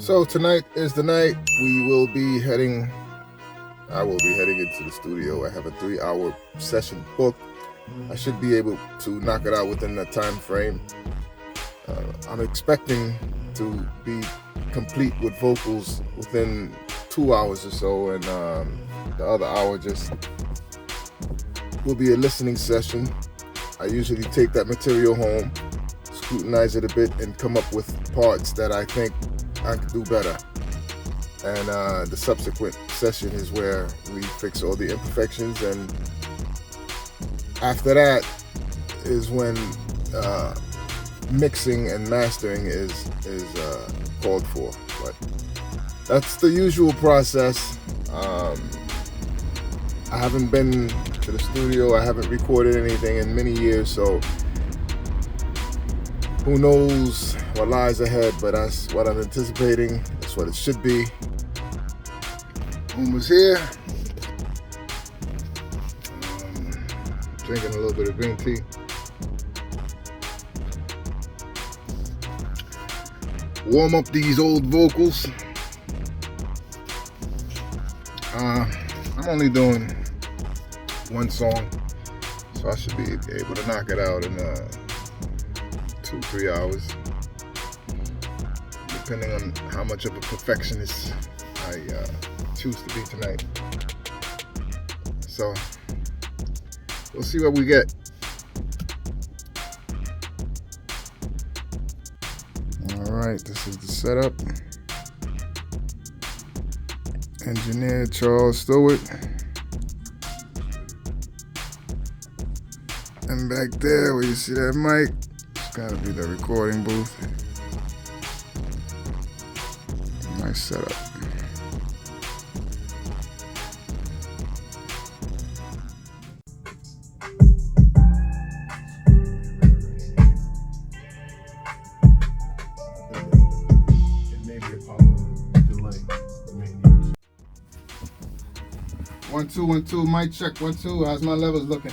So tonight is the night I will be heading into the studio. I have a 3-hour session booked. I should be able to knock it out within that time frame. I'm expecting to be complete with vocals within 2 hours or so, and the other hour just will be a listening session. I usually take that material home, scrutinize it a bit, and come up with parts that I think I could do better. And the subsequent session is where we fix all the imperfections, and after that is when mixing and mastering is called for. But that's the usual process. I haven't been to the studio, I haven't recorded anything in many years, so who knows what lies ahead, but that's what I'm anticipating. That's what it should be. Almost here. Drinking a little bit of green tea. Warm up these old vocals. I'm only doing one song, so I should be able to knock it out in 2-3 hours, depending on how much of a perfectionist I choose to be tonight. So we'll see what we get. All right, this is the setup. Engineer Charles Stewart. And back there where you see that mic, it's gotta be the recording booth. Nice setup. It may be a possible delay. 1 2 1 2, mic check 1 2. How's my levels looking?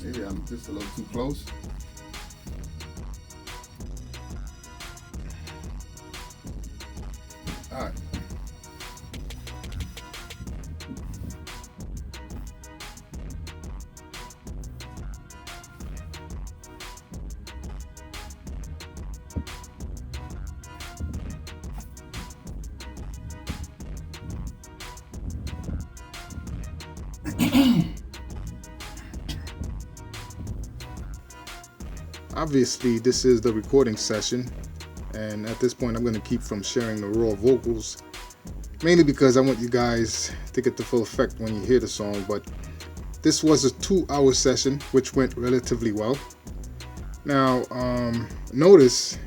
Maybe I'm just a little too close. All right. Obviously, this is the recording session, and at this point I'm going to keep from sharing the raw vocals, mainly because I want you guys to get the full effect when you hear the song. But this was a 2-hour session, which went relatively well. Now, notice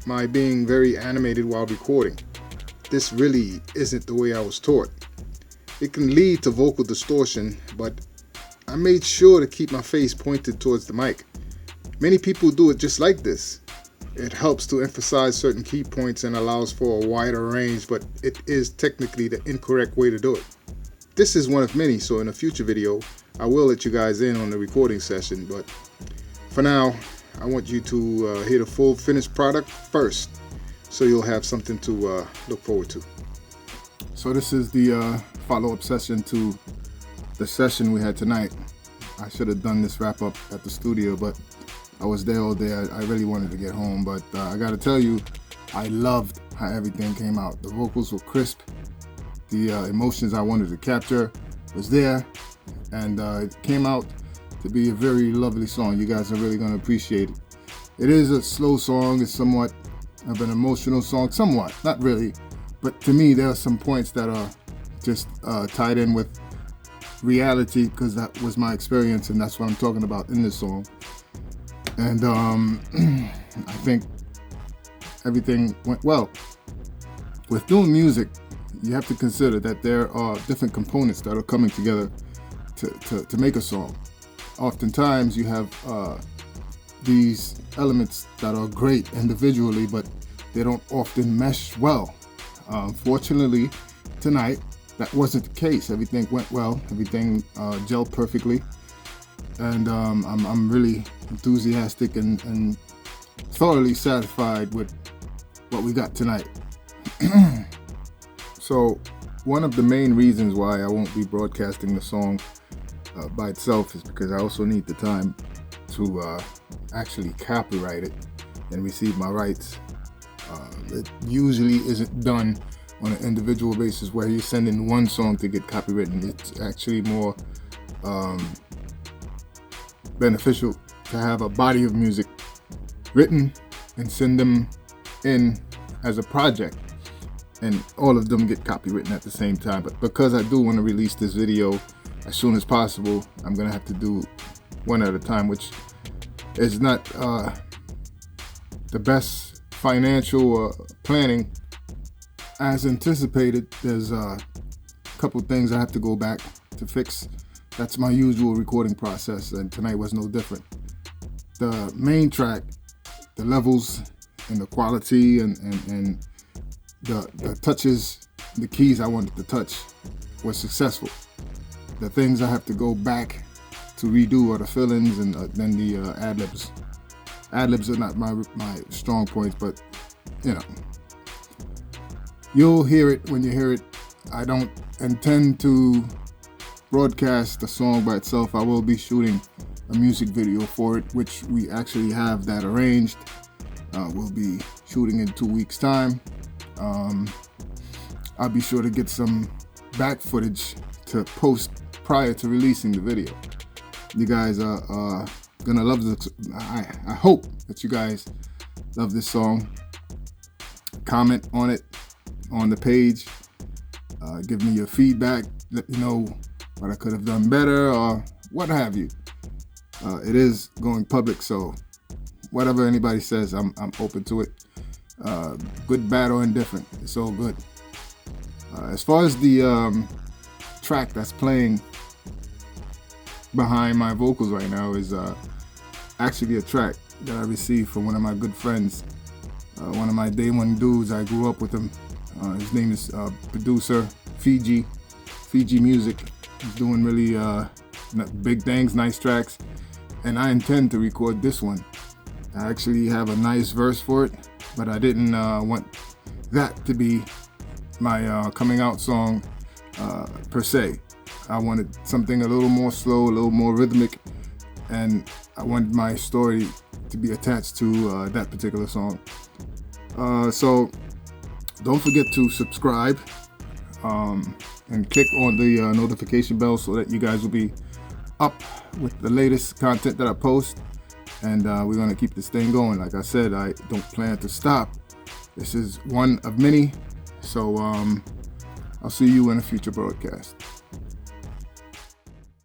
my being very animated while recording. This really isn't the way I was taught. It can lead to vocal distortion, but I made sure to keep my face pointed towards the mic. Many people do it just like this. It helps to emphasize certain key points and allows for a wider range, but it is technically the incorrect way to do it. This is one of many, so in a future video, I will let you guys in on the recording session, but for now, I want you to hear the full finished product first, so you'll have something to look forward to. So this is the follow-up session to the session we had tonight. I should have done this wrap-up at the studio, but I was there all day. I really wanted to get home, but I gotta tell you, I loved how everything came out. The vocals were crisp. The emotions I wanted to capture was there, and it came out to be a very lovely song. You guys are really gonna appreciate it. It is a slow song. It's somewhat of an emotional song, somewhat, not really, but to me, there are some points that are just tied in with reality, because that was my experience, and that's what I'm talking about in this song. And I think everything went well. With doing music, you have to consider that there are different components that are coming together to make a song. Oftentimes you have these elements that are great individually, but they don't often mesh well. Fortunately, tonight, that wasn't the case. Everything went well. Everything gelled perfectly. And I'm really enthusiastic and thoroughly satisfied with what we got tonight. So one of the main reasons why I won't be broadcasting the song by itself is because I also need the time to actually copyright it and receive my rights. It usually isn't done on an individual basis where you send in one song to get copywritten. It's actually more beneficial to have a body of music written and send them in as a project, and all of them get copywritten at the same time. But because I do want to release this video as soon as possible, I'm gonna have to do one at a time, which is not the best financial planning as anticipated. There's a couple things I have to go back to fix. That's my usual recording process, and tonight was no different. The main track, the levels and the quality and the touches, the keys I wanted to touch was successful. The things I have to go back to redo are the fill-ins and then the ad-libs. Ad-libs are not my strong points, but you know, you'll hear it when you hear it. I don't intend to broadcast the song by itself. I will be shooting a music video for it, which we actually have that arranged. We'll be shooting in 2 weeks' time. I'll be sure to get some back footage to post prior to releasing the video. You guys are gonna love this. I hope that you guys love this song. Comment on it on the page. Give me your feedback. Let me know what I could have done better or what have you. It is going public, so whatever anybody says, I'm open to it. Good, bad, or indifferent, it's all good. As far as the track that's playing behind my vocals right now is actually a track that I received from one of my good friends, one of my day one dudes. I grew up with him. His name is producer Fiji Music. He's doing really big things, nice tracks, and I intend to record this one. I actually have a nice verse for it, but I didn't want that to be my coming out song per se. I wanted something a little more slow, a little more rhythmic, and I wanted my story to be attached to that particular song. So don't forget to subscribe and click on the notification bell so that you guys will be up with the latest content that I post. And we're going to keep this thing going. Like I said, I don't plan to stop. This is one of many. So I'll see you in a future broadcast.